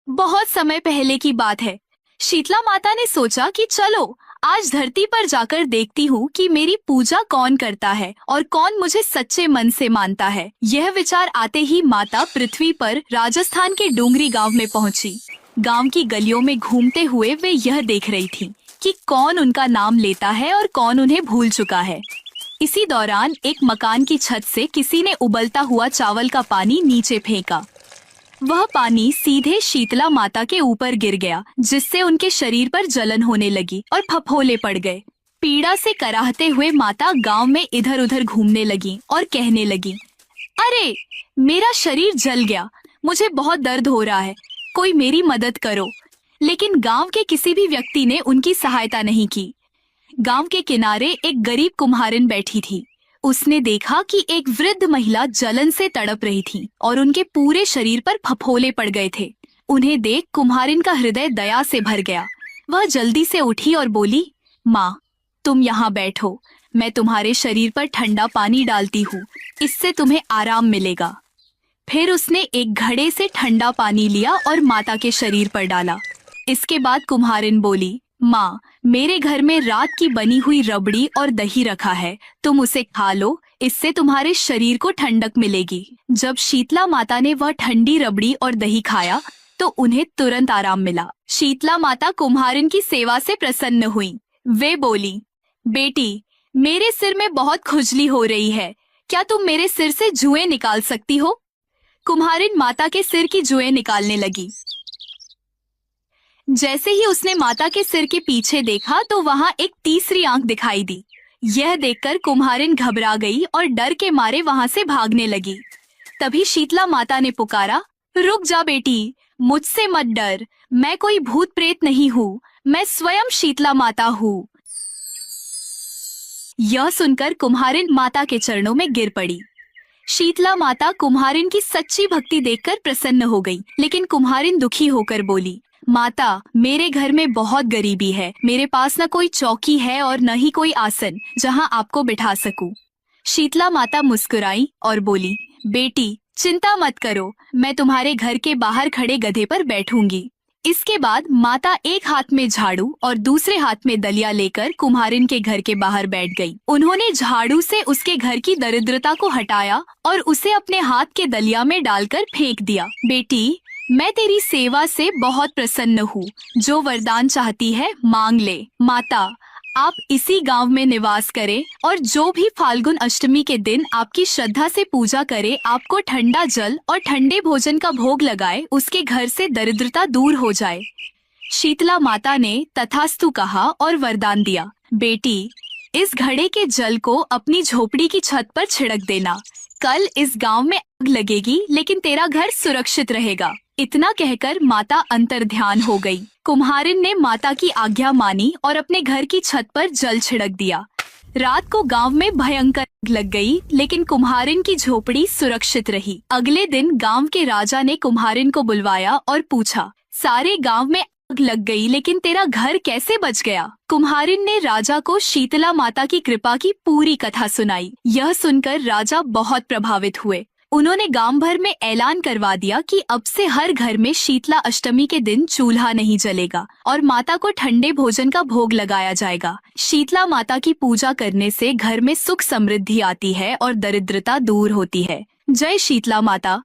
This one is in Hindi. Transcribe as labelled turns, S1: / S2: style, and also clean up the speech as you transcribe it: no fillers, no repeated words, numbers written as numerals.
S1: बहुत समय पहले की बात है। शीतला माता ने सोचा कि चलो आज धरती पर जाकर देखती हूँ कि मेरी पूजा कौन करता है और कौन मुझे सच्चे मन से मानता है। यह विचार आते ही माता पृथ्वी पर राजस्थान के डोंगरी गांव में पहुंची। गांव की गलियों में घूमते हुए वे यह देख रही थीं कि कौन उनका नाम लेता है और कौन उन्हें भूल चुका है। इसी दौरान एक मकान की छत से किसी ने उबलता हुआ चावल का पानी नीचे फेंका। वह पानी सीधे शीतला माता के ऊपर गिर गया, जिससे उनके शरीर पर जलन होने लगी और फफोले पड़ गए। पीड़ा से कराहते हुए माता गांव में इधर उधर घूमने लगी और कहने लगी, अरे मेरा शरीर जल गया, मुझे बहुत दर्द हो रहा है, कोई मेरी मदद करो। लेकिन गांव के किसी भी व्यक्ति ने उनकी सहायता नहीं की। गांव के किनारे एक गरीब कुम्हारिन बैठी थी। उसने देखा कि एक वृद्ध महिला जलन से तड़प रही थी और उनके पूरे शरीर पर फफोले पड़ गए थे। उन्हें देख कुम्हारिन का हृदय दया से भर गया। वह जल्दी से उठी और बोली, माँ, तुम यहाँ बैठो, मैं तुम्हारे शरीर पर ठंडा पानी डालती हूँ, इससे तुम्हें आराम मिलेगा। फिर उसने एक घड़े से ठंडा पानी लिया और माता के शरीर पर डाला। इसके बाद कुम्हारिन बोली, माँ, मेरे घर में रात की बनी हुई रबड़ी और दही रखा है, तुम उसे खा लो, इससे तुम्हारे शरीर को ठंडक मिलेगी। जब शीतला माता ने वह ठंडी रबड़ी और दही खाया तो उन्हें तुरंत आराम मिला। शीतला माता कुम्हारिन की सेवा से प्रसन्न हुई। वे बोली, बेटी, मेरे सिर में बहुत खुजली हो रही है, क्या तुम मेरे सिर से जुएं निकाल सकती हो? कुम्हारिन माता के सिर की जुएं निकालने लगी। जैसे ही उसने माता के सिर के पीछे देखा तो वहां एक तीसरी आंख दिखाई दी। यह देखकर कुम्हारिन घबरा गई और डर के मारे वहां से भागने लगी। तभी शीतला माता ने पुकारा, रुक जा बेटी, मुझसे मत डर, मैं कोई भूत प्रेत नहीं हूँ, मैं स्वयं शीतला माता हूँ। यह सुनकर कुम्हारिन माता के चरणों में गिर पड़ी। शीतला माता कुम्हारिन की सच्ची भक्ति देखकर प्रसन्न हो गई, लेकिन कुम्हारिन दुखी होकर बोली, माता, मेरे घर में बहुत गरीबी है, मेरे पास न कोई चौकी है और न ही कोई आसन जहां आपको बिठा सकूं। शीतला माता मुस्कुराई और बोली, बेटी, चिंता मत करो, मैं तुम्हारे घर के बाहर खड़े गधे पर बैठूंगी। इसके बाद माता एक हाथ में झाड़ू और दूसरे हाथ में दलिया लेकर कुम्हारिन के घर के बाहर बैठ गई। उन्होंने झाड़ू से उसके घर की दरिद्रता को हटाया और उसे अपने हाथ के दलिया में डालकर फेंक दिया। बेटी, मैं तेरी सेवा से बहुत प्रसन्न हूँ, जो वरदान चाहती है मांग ले। माता, आप इसी गांव में निवास करें और जो भी फाल्गुन अष्टमी के दिन आपकी श्रद्धा से पूजा करे, आपको ठंडा जल और ठंडे भोजन का भोग लगाए, उसके घर से दरिद्रता दूर हो जाए। शीतला माता ने तथास्तु कहा और वरदान दिया, बेटी, इस घड़े के जल को अपनी झोपड़ी की छत पर छिड़क देना, कल इस गांव में आग लगेगी लेकिन तेरा घर सुरक्षित रहेगा। इतना कहकर माता अंतर्ध्यान हो गई। कुम्हारिन ने माता की आज्ञा मानी और अपने घर की छत पर जल छिड़क दिया। रात को गांव में भयंकर आग लग गई, लेकिन कुम्हारिन की झोपड़ी सुरक्षित रही। अगले दिन गांव के राजा ने कुम्हारिन को बुलवाया और पूछा, सारे गांव में आग लग गई लेकिन तेरा घर कैसे बच गया? कुम्हारिन ने राजा को शीतला माता की कृपा की पूरी कथा सुनाई। यह सुनकर राजा बहुत प्रभावित हुए। उन्होंने गांव भर में ऐलान करवा दिया कि अब से हर घर में शीतला अष्टमी के दिन चूल्हा नहीं जलेगा और माता को ठंडे भोजन का भोग लगाया जाएगा। शीतला माता की पूजा करने से घर में सुख समृद्धि आती है और दरिद्रता दूर होती है। जय शीतला माता।